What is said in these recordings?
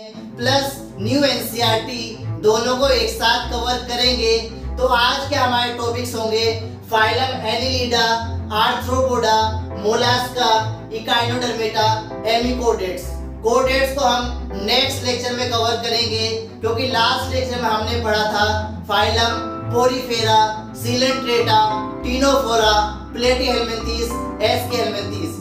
Plus new NCERT दोनों को एक साथ कवर करेंगे। तो आज के हमारे टॉपिक्स होंगे phylum annelida, arthropoda, mollusca, echinodermata, hemichordates. Chordates को हम नेक्स्ट लेक्चर में कवर करेंगे, क्योंकि लास्ट लेक्चर में हमने पढ़ा था phylum porifera, coelenterata, ctenophora, platyhelminthes, aschelminthes.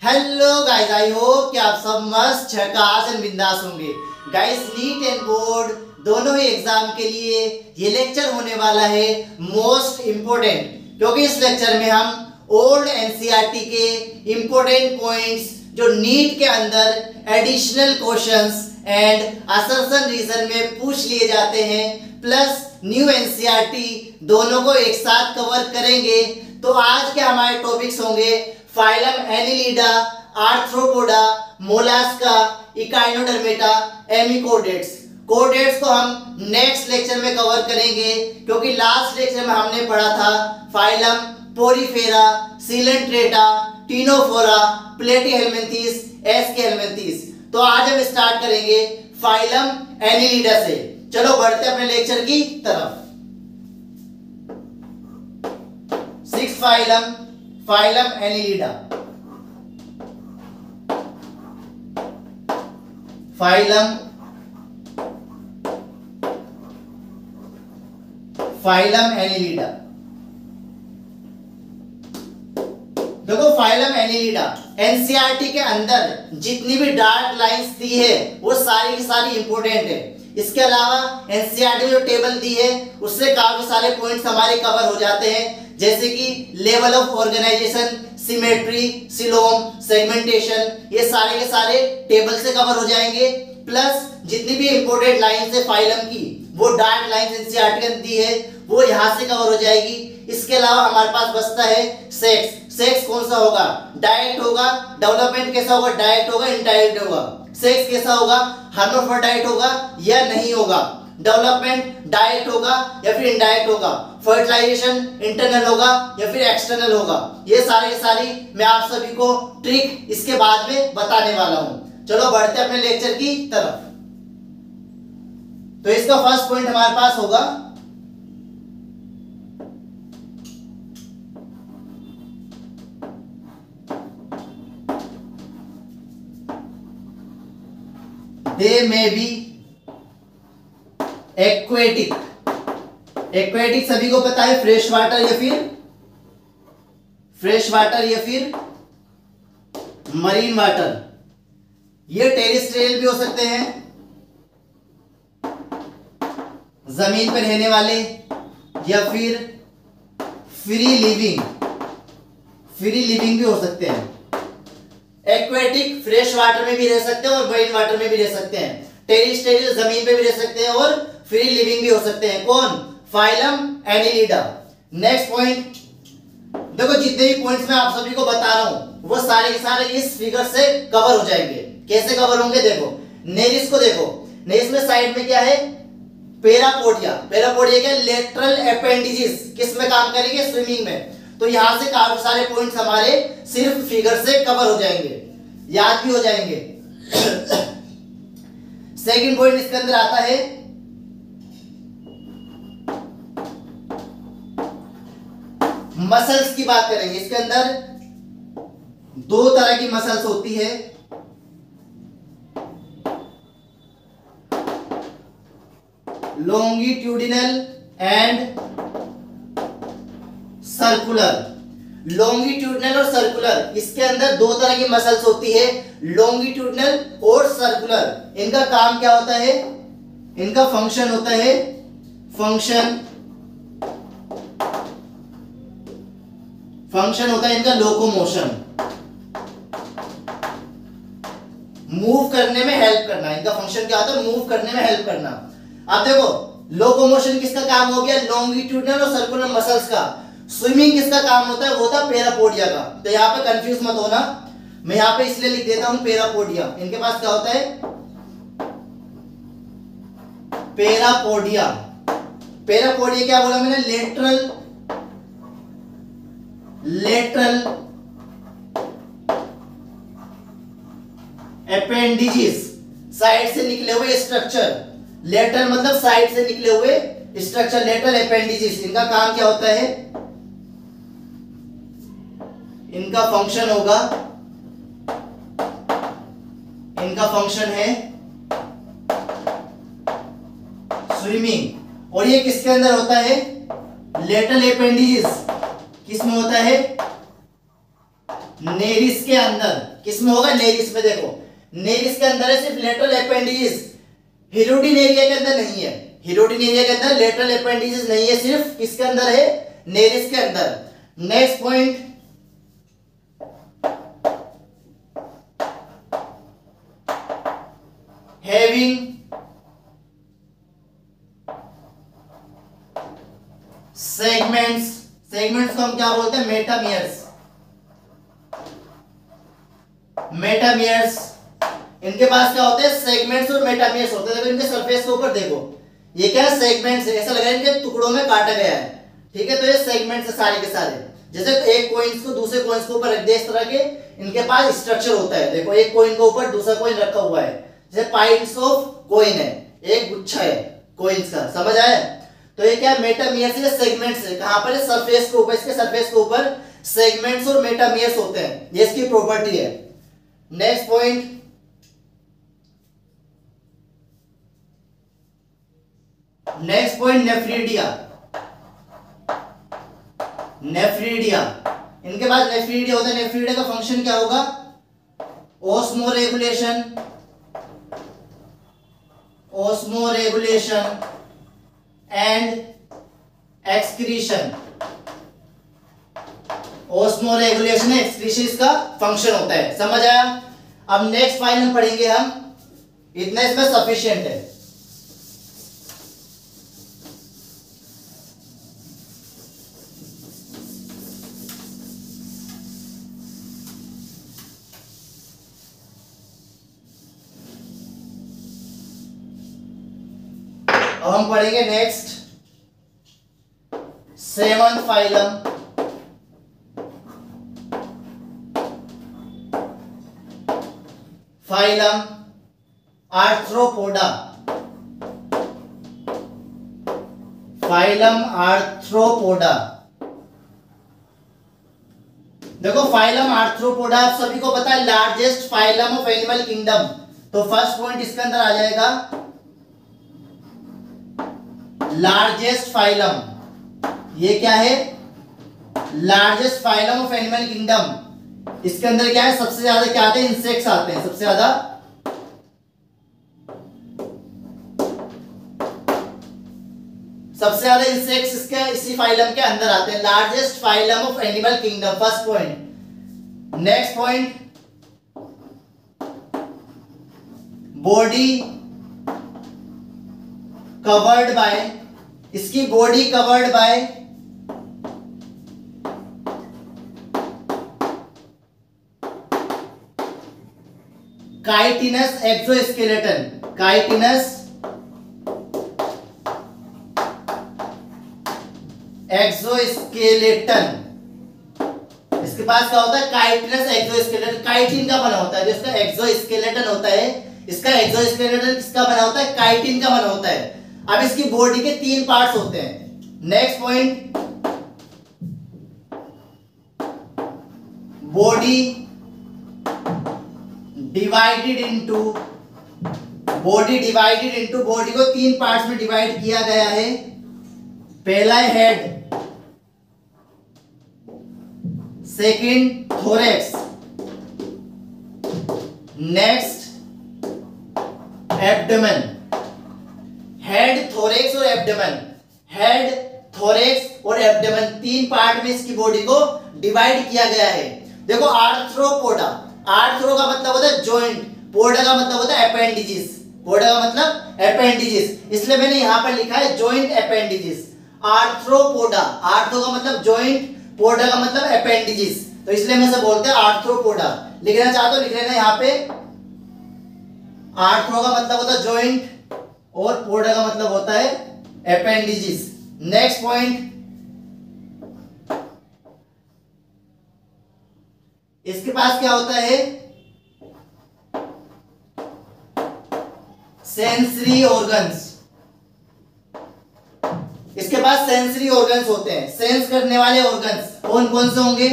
Hello guys, I hope कि आप सब मस्त झकास एंड बिंदास होंगे। गाइस, नीट एंड बोर्ड दोनों ही एग्जाम के लिए ये लेक्चर होने वाला है मोस्ट इम्पोर्टेंट, क्योंकि इस लेक्चर में हम ओल्ड एनसीईआरटी के इम्पोर्टेंट पॉइंट्स जो नीट के अंदर additional questions and assertion reason में पूछ लिए जाते हैं, प्लस न्यू एनसीईआरटी दोनों को एक साथ कवर करेंगे। तो आज के हमारे टॉपिक्स होंगे phylum annelida, arthropoda, mollusca, echinodermata, hemichordates. Chordates को हम नेक्स्ट लेक्चर में कवर करेंगे, क्योंकि लास्ट लेक्चर में हमने पढ़ा था phylum porifera, coelenterata, ctenophora, platyhelminthes, एस्केहेल्मिन्थीस। तो आज हम स्टार्ट करेंगे फाइलम एनिलिडा से। चलो बढ़ते अपने लेक्चर की तरफ। Six phylum Annelida. Phylum Annelida. देखो, फाइलम एनिलिडा एनसीईआरटी के अंदर जितनी भी डार्क लाइंस दी है वो सारी की सारी इंपॉर्टेंट है। इसके अलावा एनसीईआरटी में जो टेबल दी है उससे काफी सारे पॉइंट्स हमारे कवर हो जाते हैं, जैसे कि level of organisation, symmetry, coelom, segmentation, ये सारे के सारे टेबल से कवर हो जाएंगे। प्लस जितनी भी इंपोर्टेंट लाइंस है फाइलम की, वो डार्क लाइंस एनसीईआरटी ने दी है, वो यहाँ से कवर हो जाएगी। इसके अलावा हमारे पास बचता है सेक्स। सेक्स कौन सा होगा? डायरेक्ट होगा। डेवलपमेंट कैसा होगा? डायरेक्ट होगा, इनडायरेक्ट होगा। सेक्स कैसा होगा? हर्माफ्रोडाइट होगा या नहीं होगा। डेवलपमेंट डायरेक्ट होगा या फिर इनडायरेक्ट होगा। फर्टिलाइजेशन इंटरनल होगा या फिर एक्सटर्नल होगा। ये सारे की सारी मैं आप सभी को ट्रिक इसके बाद में बताने वाला हूं। चलो बढ़ते हैं अपने लेक्चर की तरफ। तो इसका फर्स्ट पॉइंट हमारे पास होगा दे मे बी एक्वेटिक। एक्वेटिक सभी को पता है, फ्रेश वाटर या फिर मरीन वाटर। ये टेरेस्ट्रियल भी हो सकते हैं, जमीन पर रहने वाले, या फिर फ्री लिविंग भी हो सकते हैं। एक्वेटिक फ्रेश वाटर में भी रह सकते हैं और मरीन वाटर में भी रह सकते हैं। टेरेस्ट्रियल जमीन पे भी रह सकते हैं और फ्री लिविंग भी हो सकते हैं। कौन? Phylum Annelida. नेक्स्ट पॉइंट, देखो जितने भी पॉइंट्स मैं आप सभी को बता रहा हूं वो सारे के सारे इस फिगर से कवर हो जाएंगे। कैसे कवर होंगे? देखो, नेरिस को देखो, नेरिस में साइड में क्या है? पेरापोडिया। पेरापोडिया क्या? Lateral appendages. किस में काम करेंगे? स्विमिंग में। तो यहां से काफी सारे पॉइंट्स हमारे सिर्फ फिगर से कवर हो जाएंगे, याद भी हो जाएंगे। सेकंड पॉइंट इसके अंदर आता है मसल्स की बात करेंगे। इसके अंदर दो तरह की मसल्स होती है, लॉन्गिट्यूडिनल एंड सर्कुलर। लॉन्गिट्यूडिनल और सर्कुलर, इसके अंदर दो तरह की मसल्स होती है, लॉन्गिट्यूडिनल और सर्कुलर। इनका काम क्या होता है? इनका फंक्शन होता है इनका लोकोमोशन, मूव करने में हेल्प करना। इनका फंक्शन क्या होता है? मूव करने में हेल्प करना। अब देखो, लोकोमोशन किसका काम हो गया? लॉन्गिट्यूडिनल और सर्कुलर मसल्स का। स्विमिंग किसका काम होता है? वो था पेरापोडिया का। तो यहाँ पे कंफ्यूज मत होना, मैं यहाँ पे इसलिए लिख देता हूं पेरापोडिया। इनके पास क्या होता है? पेरापोडिया। पेरापोडिया क्या बोला मैंने? लेटरल एपेंडिजेस, साइड से निकले हुए स्ट्रक्चर, लेटर मतलब साइड से निकले हुए स्ट्रक्चर, लेटर एपेंडिजेस, इनका काम क्या होता है, इनका फंक्शन होगा, इनका फंक्शन है स्विमिंग। और ये किसके अंदर होता है, लेटरल एपेंडिजेस किसमें होता है, नेरिस के अंदर। किसमें होगा, नेरिस में। देखो नेरिस के अंदर है सिर्फ लेटरल एपेंडिजेस, हिरोटिन एरिया के अंदर नहीं है। हिरोटिन एरिया के अंदर लेटरल एपेंडिजेस नहीं है, सिर्फ किसके अंदर है, नेरिस के अंदर। Next point, having segments, segments को हम क्या बोलते हैं, मेटामियर्स। मेटामियर्स, इनके पास क्या होते हैं, सेगमेंट्स और मेटामियर्स होते हैं। देखो इनके सरफेस के ऊपर देखो, ये क्या है, सेगमेंट्स है, ऐसा लग रहा है इनके टुकड़ों में काटा गया है। ठीक है, तो ये सेगमेंट्स है सारे के सारे। जैसे एक कॉइन्स को दूसरे कॉइन्स के ऊपर रख दिया, इस तरह के इनके पास स्ट्रक्चर होता है। देखो एक कॉइन के ऊपर दूसरा कॉइन रखा हुआ है, जैसे पाइल्स ऑफ कॉइन है, एक गुच्छा है कॉइन्स का, समझ आया। तो ये क्या है, मेटामियर्स या सेगमेंट्स है। कहां पर है, सरफेस के ऊपर, इसके सरफेस के ऊपर सेगमेंट्स और मेटामियर्स होते हैं, ये इसकी प्रॉपर्टी है। Next point, next point, nephridia. Nephridia, इनके पास नेफ्रीडिया होता है। नेफ्रीडिया का फंक्शन क्या होगा, osmo regulation, osmo regulation and excretion. Osmo regulation excretion इसका फंक्शन होता है, समझ आया। अब नेक्स्ट फाइनल पढ़ेंगे हम, इतना इसमें सफिशिएंट है। अब हम पढ़ेंगे next seventh phylum, phylum arthropoda. Phylum arthropoda, देखो फाइलम आर्थ्रोपोडा आप सभी को पता है, largest phylum of animal kingdom. तो फर्स्ट पॉइंट इसके अंदर आ जाएगा, लार्जेस्ट फाइलम। ये क्या है, largest phylum of animal kingdom. इसके अंदर क्या है, सबसे ज्यादा क्या आते हैं, इंसेक्ट्स आते हैं सबसे ज्यादा। सबसे ज्यादा इंसेक्ट्स इसके इसी फाइलम के अंदर आते हैं, largest phylum of animal kingdom, first point. Next point, body covered by, इसकी body covered by chitinous exoskeleton, chitinous exoskeleton. इसके पास क्या होता है, काइटिनस एक्सोस्केलेटन, काइटिन का बना होता है। जो इसका एक्सोस्केलेटन होता है, इसका एक्सोस्केलेटन किसका बना होता है, काइटिन का बना होता है। अब इसकी बॉडी के 3 पार्ट्स होते हैं। Next point, body divided into, body divided into, body को 3 पार्ट्स में डिवाइड किया गया है। पहला है head, second thorax, next abdomen. Head, thorax और एब्डोमेन, हेड, थोरैक्स और एब्डोमेन, 3 पार्ट में इसकी बॉडी को डिवाइड किया गया है। देखो आर्थ्रोपोडा, आर्थ्रो का मतलब होता है जॉइंट, पोडा का मतलब होता है अपेंडिजेस, पोडा का मतलब अपेंडिजेस, इसलिए मैंने यहां पर लिखा है जॉइंट अपेंडिजेस। आर्थ्रोपोडा, आर्थ्रो का मतलब जॉइंट, पोडा का मतलब अपेंडिजेस, तो इसलिए मैं इसे बोलते हैं आर्थ्रोपोडा। लिखना चाहते हो लिख लेना यहाँ पे, आर्थ्रो का मतलब होता है जॉइंट और पोडा का मतलब होता है अपेंडिजेस। नेक्स्ट पॉइंट, इसके पास क्या होता है, सेंसरी ऑर्गन्स, इसके पास सेंसरी ऑर्गन्स होते हैं, सेंस करने वाले ऑर्गन्स कौन कौन से होंगे?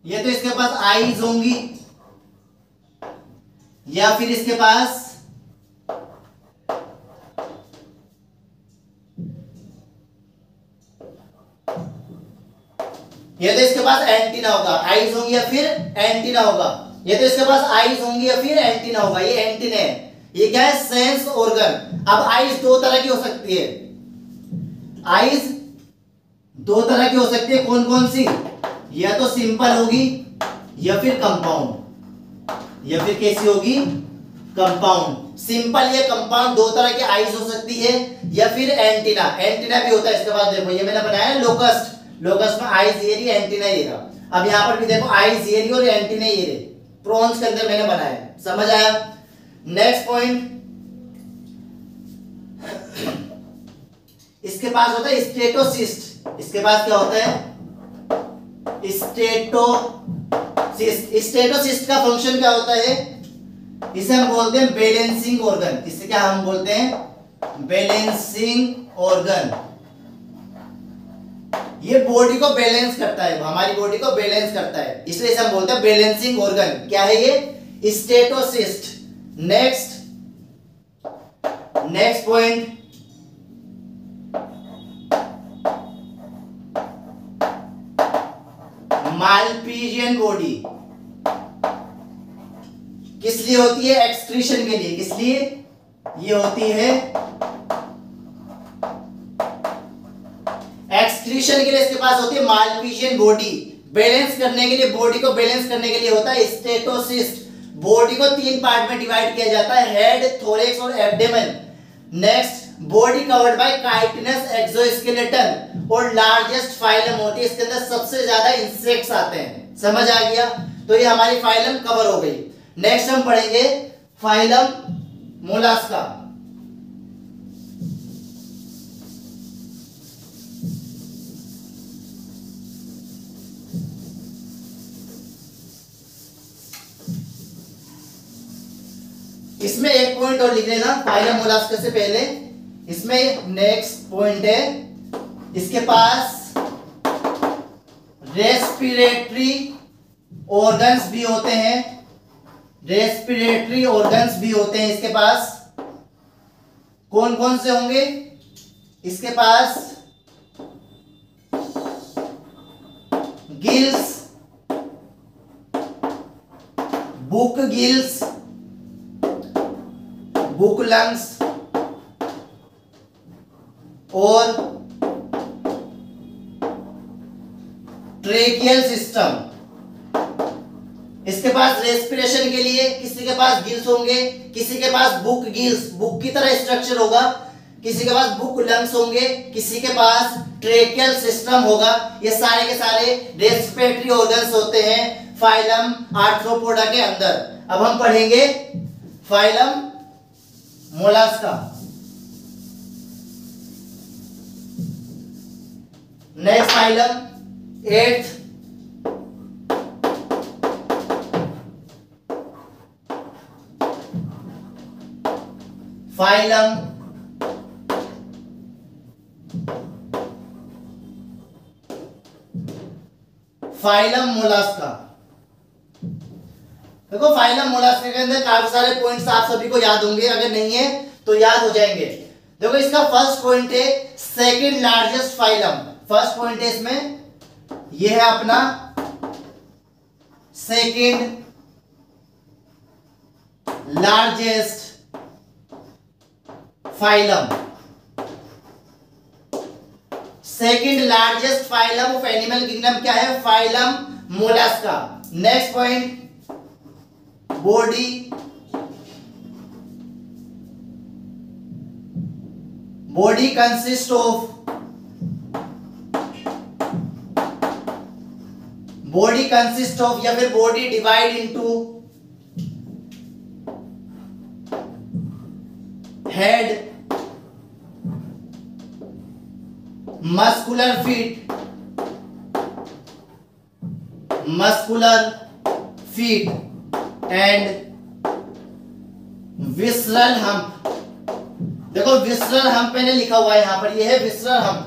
ये तो इसके पास आईज होंगी, या फिर इसके पास ये तो इसके पास एंटीना होगा, आईज होंगी या फिर एंटीना होगा। ये तो इसके पास आईज होंगी या फिर एंटीना होगा, ये एंटीना है। ये क्या है? Sense organ. अब आईज दो तरह की हो सकती है, आईज दो तरह की हो सकती है, कौन कौन सी? या तो सिंपल होगी या फिर कंपाउंड, या फिर कैसी होगी? कंपाउंड। सिंपल या कंपाउंड दो तरह की आईज हो सकती है, या फिर एंटीना, एंटीना भी होता है इसके पास। देखो ये मैंने बनाया लोकस्ट, लोकस्ट में आईज ये रही, एंटीना ये रहा। अब यहाँ पर भी देखो आईज ये रही और एंटीना ये रही, प्रॉन्स के अंदर मैंने बनाया। समझ आया? नेक्स्ट पॉइंट, इसके पास होता है स्टेटोसिस्ट। इसके पास क्या होता है? स्टेटोसिस्ट। स्टेटोसिस्ट का फंक्शन क्या होता है? इसे हम बोलते हैं बैलेंसिंग ऑर्गन। इसे क्या हम बोलते हैं? Balancing organ. ये बॉडी को बैलेंस करता है, हमारी बॉडी को बैलेंस करता है, इसलिए इसे हम बोलते हैं बैलेंसिंग ऑर्गन। क्या है ये? Statocyst. Next point, Malpighian body किस लिए होती है? एक्सक्रीशन के लिए। किस लिए ये होती है? एक्सक्रीशन के लिए इसके पास होती है मालपीजियन बॉडी। बैलेंस करने के लिए, बॉडी को बैलेंस करने के लिए होता है स्टेटोसिस्ट। बॉडी को तीन पार्ट में डिवाइड किया जाता है, हेड, थोरैक्स और abdomen. Next, body covered by chitinous exoskeleton और लार्जेस्ट फाइलम होती है, इसके अंदर सबसे ज्यादा इंसेक्ट्स आते हैं। समझ आ गया? तो ये हमारी फाइलम कवर हो गई। नेक्स्ट हम पढ़ेंगे फाइलम मोलास्का। इसमें एक पॉइंट और लिख लेना फाइलम मोलास्का से पहले। इसमें नेक्स्ट पॉइंट है, इसके पास रेस्पिरेटरी ऑर्गन्स भी होते हैं, रेस्पिरेटरी ऑर्गन्स भी होते हैं इसके पास। कौन कौन से होंगे? इसके पास gills, book gills, book lungs और ट्रेकियल सिस्टम। इसके पास रेस्पिरेशन के लिए किसी के पास गिल्स होंगे, किसी के पास बुक गिल्स, बुक की तरह स्ट्रक्चर होगा, किसी के पास बुक लंग्स होंगे, किसी के पास ट्रेकियल सिस्टम होगा। ये सारे के सारे रेस्पिरेटरी ऑर्गन्स होते हैं फाइलम आर्थ्रोपोडा के अंदर। अब हम पढ़ेंगे phylum Mollusca. Next phylum, 8th phylum Mollusca. देखो फाइलम मोलास्का के अंदर काफी सारे पॉइंट्स आप सभी को याद होंगे, अगर नहीं है तो याद हो जाएंगे। देखो इसका फर्स्ट पॉइंट है second largest phylum. First point है इसमें, ये है अपना second largest phylum. Second largest phylum of animal kingdom क्या है? Phylum Mollusca. Next point, body consist of या फिर body divide into head, muscular feet and visceral hump. देखो विसरल हम्प मैंने लिखा हुआ है यहाँ पर, ये है visceral hump.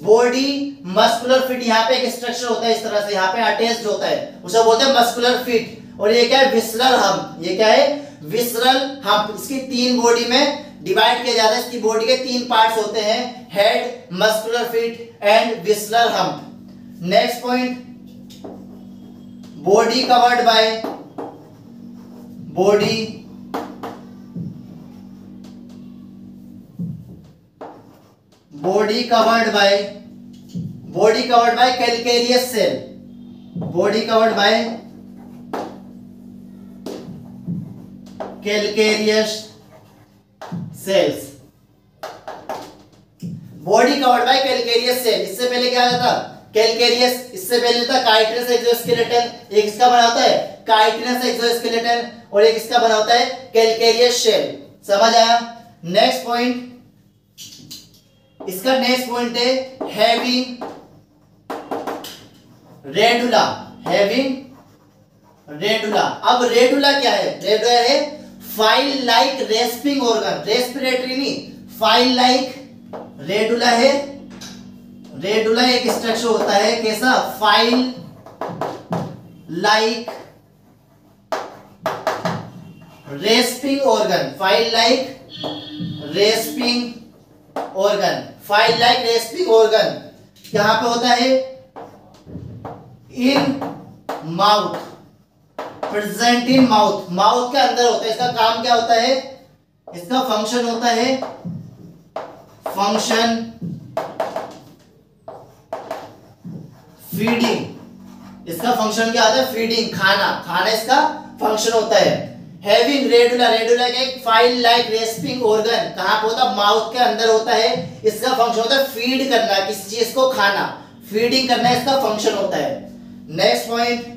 Body muscular fit, यहाँ पे एक स्ट्रक्चर होता है इस तरह से, यहाँ पे अटैच्ड होता है, उसे बोलते हैं मस्कुलर फिट। और ये क्या है? Visceral hump. ये क्या है? Visceral hump. इसकी 3 बॉडी में डिवाइड किया जाता है। इसकी बॉडी के 3 पार्ट्स होते हैं, head, muscular foot and visceral hump. Next point, body covered by, body covered by calcareous shell, body covered by calcareous shells, body covered by calcareous shell. इससे पहले क्या था? कैलकेरियस। इससे पहले था काइटिनस एक्सोस्केलेटन। एक इसका बना होता है काइटिनस एक्सोस्केलेटन और एक इसका बना होता है कैलकेरियस शेल। समझ आया? नेक्स्ट पॉइंट, इसका नेक्स्ट पॉइंट है हैविंग रेडुला, हैविंग रेडुला। अब रेडुला क्या है? रेडुला है file like rasping organ, respiratory नहीं, फाइल लाइक। रेडुला है, रेडुला एक स्ट्रक्चर होता है कैसा? File like rasping organ, file like rasping organ, file like rasping organ कहां पे होता है? In mouth, present in mouth, mouth के अंदर होता है। इसका काम क्या होता है? इसका फंक्शन होता है फंक्शन फीडिंग। इसका फंक्शन क्या होता है? फीडिंग, खाना, खाना इसका फंक्शन होता है। हैविंग रेडुला, रेडुला का एक फाइल लाइक रेस्पिंग ऑर्गन कहां पे होता है? माउथ के अंदर होता है। इसका फंक्शन होता है फीड करना, किसी चीज को खाना, फीडिंग करना इसका फंक्शन होता है। नेक्स्ट पॉइंट,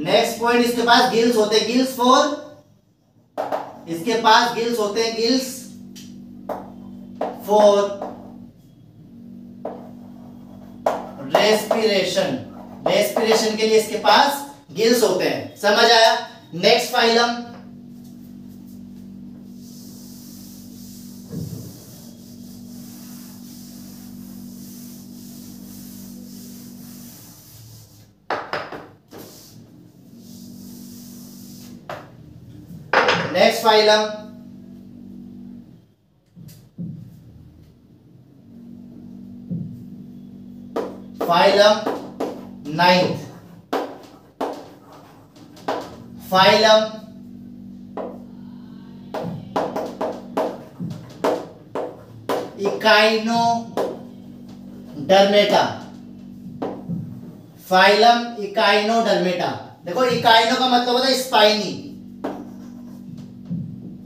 नेक्स्ट पॉइंट, इसके पास गिल्स होते हैं, गिल्स फॉर, इसके पास गिल्स होते हैं, गिल्स फॉर रेस्पिरेशन, रेस्पिरेशन के लिए इसके पास गिल्स होते हैं। समझ आया? Next phylum, next phylum, phylum 9th, phylum Echinodermata, phylum Echinodermata. देखो इकाइनो का मतलब होता है स्पाइनी,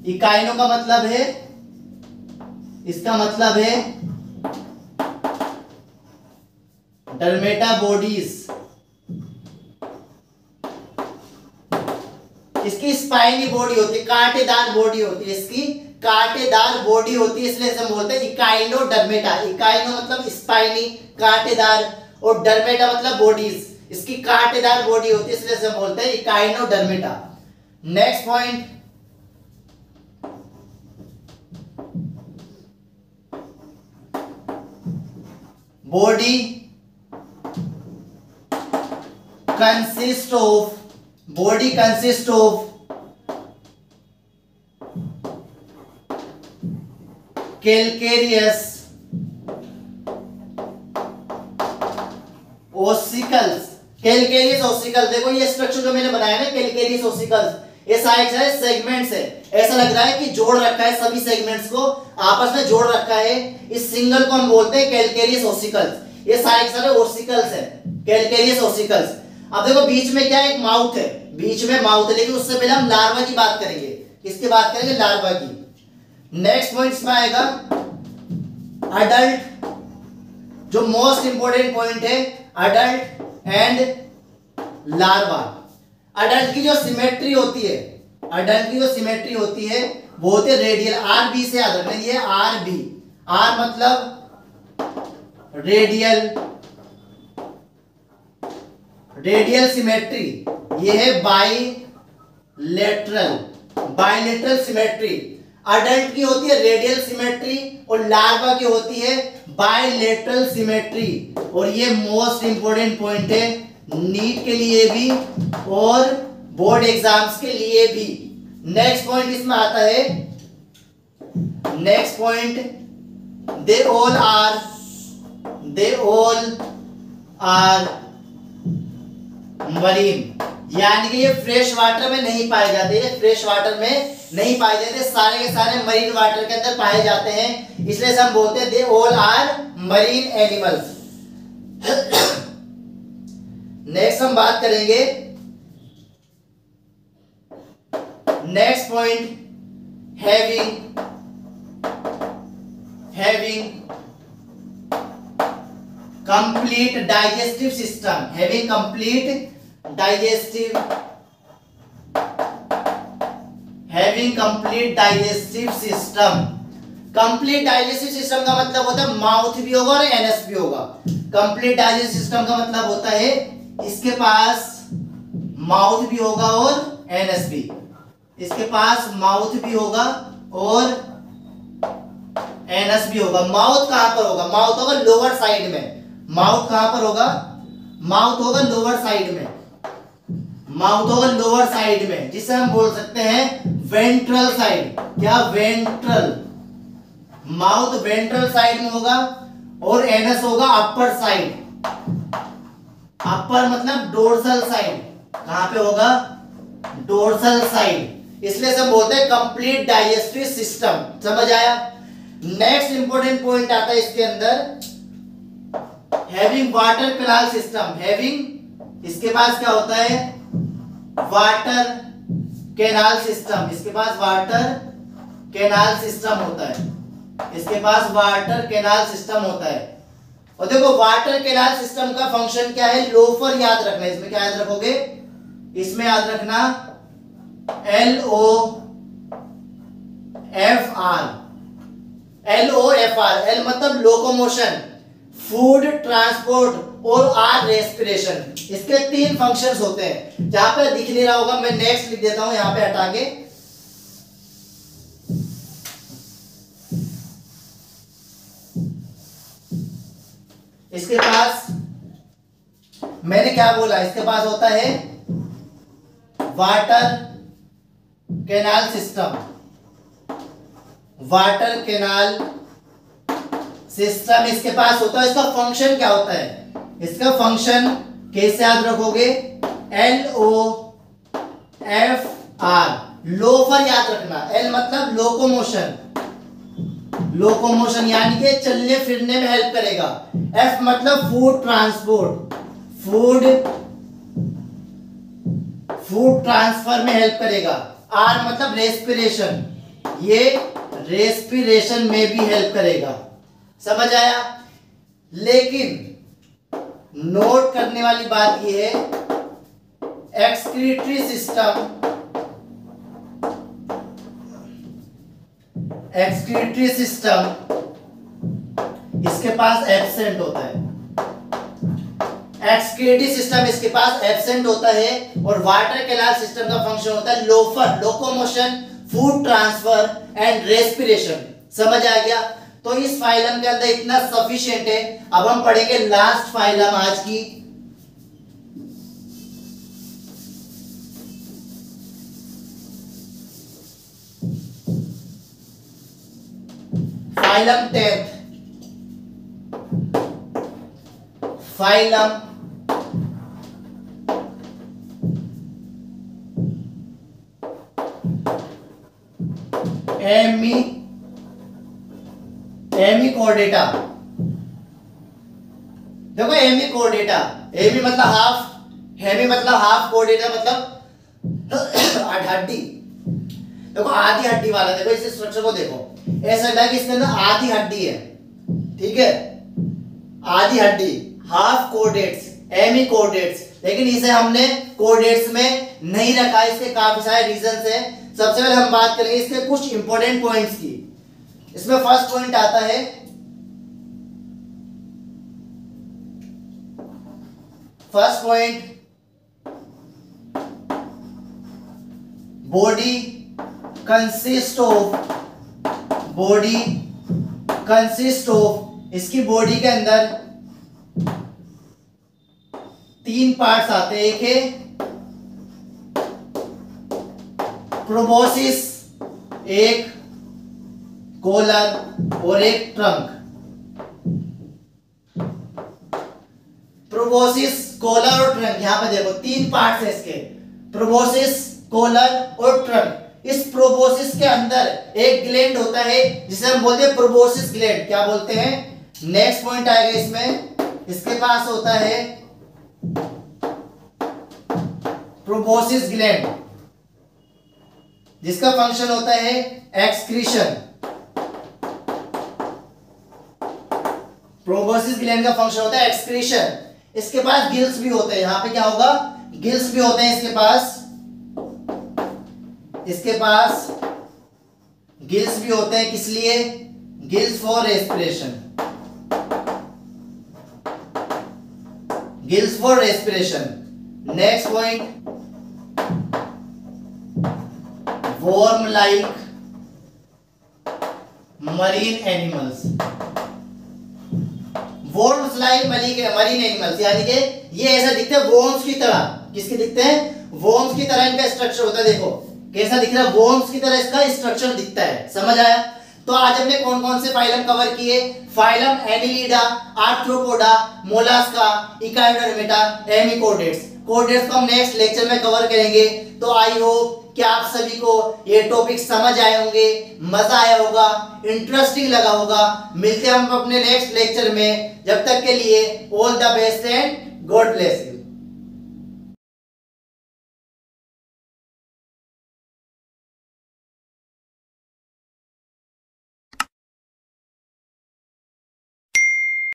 इकाइनो का मतलब है, इसका मतलब है डर्मेटा बॉडीज। इसकी स्पाइनी बॉडी होती है, कांटेदार बॉडी होती है, इसकी कांटेदार बॉडी होती है, इसलिए हम बोलते हैं इकाइनोडर्मेटा। इकाइनो मतलब स्पाइनी, कांटेदार, और डर्मेटा मतलब बॉडीज, इसकी कांटेदार बॉडी होती है, इसलिए हम बोलते हैं Echinodermata. Next point, body consist of, body consist of calcareous ossicles, calcareous ossicles. देखो ये स्ट्रक्चर जो मैंने बनाया ना कैलकेरियस ओसिकल्स, ये सारे सेगमेंट्स है, ऐसा लग रहा है कि जोड़ रखा है, सभी सेगमेंट्स को आपस में जोड़ रखा है। इस सिंगल को हम बोलते हैं कैलकेरियस ओसिकल्स। ये सारे ओसिकल्स है, कैलकेरियस ओसिकल्स। अब देखो बीच में क्या है? एक माउथ है, बीच में माउथ है, लेकिन उससे पहले हम लार्वा की बात करेंगे। किसकी बात करेंगे? लार्वा की। नेक्स्ट पॉइंट में आएगा अडल्ट, जो मोस्ट इंपोर्टेंट पॉइंट है, अडल्ट एंड लार्वा। अडल्ट की जो सिमेट्री होती है, अडल्ट की जो सिमेट्री होती है वो होती है रेडियल। आर बी से याद रखना, ये आर बी, आर मतलब रेडियल, रेडियल सिमेट्री। ये है बाइलेटरल, बाइलेटरल सिमेट्री। अडल्ट की होती है रेडियल सिमेट्री और लार्वा की होती है बाइलेटरल सिमेट्री। और ये मोस्ट इंपोर्टेंट पॉइंट है नीट के लिए भी और बोर्ड एग्जाम्स के लिए भी। नेक्स्ट पॉइंट इसमें आता है, next point, they all are marine, यानी कि ये फ्रेश वाटर में नहीं पाए जाते, ये फ्रेश वाटर में नहीं पाए जाते, सारे के सारे मरीन वाटर के अंदर पाए जाते हैं, इसलिए हम बोलते हैं they all are marine animals. Next हम बात करेंगे, next point, having complete digestive system, having complete digestive, having complete digestive system. Complete digestive system का मतलब होता है माउथ भी होगा और एनएस भी होगा। कंप्लीट डाइजेस्टिव सिस्टम का मतलब होता है इसके पास माउथ भी होगा और एनएस भी, इसके पास माउथ भी होगा और एनएस भी होगा। माउथ कहां पर होगा? माउथ होगा लोअर साइड में। माउथ कहां पर होगा? माउथ होगा लोअर साइड में, माउथ होगा लोअर साइड में, जिसे हम बोल सकते हैं वेंट्रल साइड। क्या? वेंट्रल। माउथ वेंट्रल साइड में होगा और एनएस होगा अपर साइड। अपर मतलब डोर्सल साइड। कहां पे होगा? Dorsal side. इसलिए हम बोलते हैं कंप्लीट डाइजेस्टिव सिस्टम। समझ आया? नेक्स्ट इंपॉर्टेंट पॉइंट आता है इसके अंदर, having water canal system. Having, इसके पास क्या होता है? Water canal system. इसके पास वाटर कैनाल सिस्टम होता है, इसके पास वाटर कैनाल सिस्टम होता है। और देखो वाटर कैनाल सिस्टम का फंक्शन क्या है? लोफर याद रखना। इसमें क्या याद रखोगे? इसमें याद रखना LOFR। LOFR, L मतलब लोकोमोशन, फूड ट्रांसपोर्ट और आर रेस्पिरेशन। इसके 3 फंक्शंस होते हैं। जहां पे दिख नहीं रहा होगा मैं नेक्स्ट लिख देता हूं यहां पे हटा के। इसके पास मैंने क्या बोला? इसके पास होता है water canal system, water canal system इसके पास होता है। इसका फंक्शन क्या होता है? इसका फंक्शन कैसे याद रखोगे? LOFR, लोफर याद रखना। L मतलब लोकोमोशन, लोकोमोशन यानी कि चलने फिरने में हेल्प करेगा। F मतलब फूड ट्रांसपोर्ट, फूड ट्रांसफर में हेल्प करेगा। R मतलब रेस्पिरेशन, ये रेस्पिरेशन में भी हेल्प करेगा। समझ आया? लेकिन नोट करने वाली बात यह है, एक्सक्रीटरी सिस्टम, एक्सक्रीटरी सिस्टम इसके पास एब्सेंट होता है। एक्सक्रीटरी सिस्टम इसके पास एब्सेंट होता है और वाटर कैनाल सिस्टम का फंक्शन होता है loafer, locomotion, food transfer and respiration. समझ आ गया? तो इस फाइलम के अंदर इतना सफिशिएंट है। अब हम पढ़ेंगे लास्ट फाइलम आज की, फाइलम 10th, फाइलम एमिकोडेटा। देखो एमिकोडेटा, एमी मतलब हाफ, हेमी मतलब हाफ, कोडेटा मतलब हड्डी। देखो आधी हड्डी वाला, देखो इस स्ट्रक्चर को देखो, ऐसा लग रहा है कि इसके अंदर आधी हड्डी है। ठीक है, आधी हड्डी, हाफ कोडेट्स, एमिकोडेट्स। लेकिन इसे हमने कोऑर्डिनेट्स में नहीं रखा, इसके काफी सारे रीजंस हैं। सबसे पहले हम बात करेंगे इसके कुछ इंपॉर्टेंट पॉइंट्स की। इसमें फर्स्ट पॉइंट आता है बॉडी कंसिस्ट ऑफ इसकी बॉडी के अंदर 3 पार्ट्स आते हैं। एक है प्रोबोसिस, एक कॉलर और एक ट्रंक। प्रोबोसिस, कॉलर और ट्रंक, यहां पे देखो 3 पार्ट्स है इसके, प्रोबोसिस, कॉलर और ट्रंक। इस प्रोबोसिस के अंदर एक ग्लैंड होता है जिसे हम बोलते हैं प्रोबोसिस ग्लैंड। क्या बोलते हैं? नेक्स्ट पॉइंट आएगा इसमें, इसके पास होता है प्रोबोसिस ग्लैंड जिसका फंक्शन होता है एक्सक्रीशन। प्रोबोसिस ग्लैंड का फंक्शन होता है एक्सक्रीशन। इसके पास गिल्स भी होते हैं, यहां पे क्या होगा? गिल्स भी होते हैं इसके पास गिल्स भी होते हैं। किस लिए? Gills for respiration, gills for respiration. Next point, worm like marine animals. Worms like marine animals, यानी कि ये ऐसा दिखते हैं वर्म्स की तरह। किसके दिखते हैं? वर्म्स की तरह इनका स्ट्रक्चर होता है। देखो कैसा दिख रहा है, वर्म्स की तरह इसका स्ट्रक्चर दिखता है। समझ आया? तो आज हमने कौन कौन से फाइलम कवर किए? Phylum annelida, arthropoda, mollusca, echinodermata, hemichordates. Chordates को हम नेक्स्ट लेक्चर में कवर करेंगे। तो आई होप कि आप सभी को ये टॉपिक समझ आए होंगे, मजा आया होगा, इंटरेस्टिंग लगा होगा। मिलते हैं हम अपने नेक्स्ट लेक्चर में। जब तक के लिए all the best and God bless you.